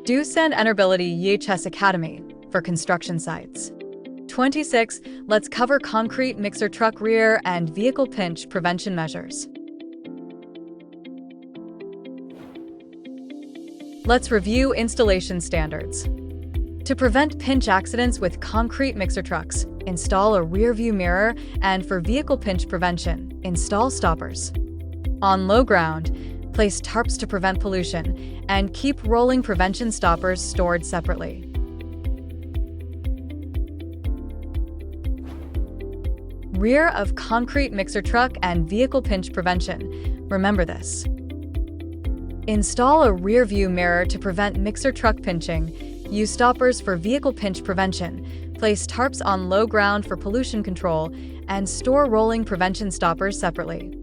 Do send Enerbility EHS Academy for construction sites. 26. Let's cover concrete mixer truck rear and vehicle pinch prevention measures. Let's review installation standards. To prevent pinch accidents with concrete mixer trucks, install a rear view mirror, and for vehicle pinch prevention, install stoppers. On low ground, place tarps to prevent pollution, and keep rolling prevention stoppers stored separately. Rear of concrete mixer truck and vehicle pinch prevention. Remember this. Install a rear view mirror to prevent mixer truck pinching. Use stoppers for vehicle pinch prevention. Place tarps on low ground for pollution control, and store rolling prevention stoppers separately.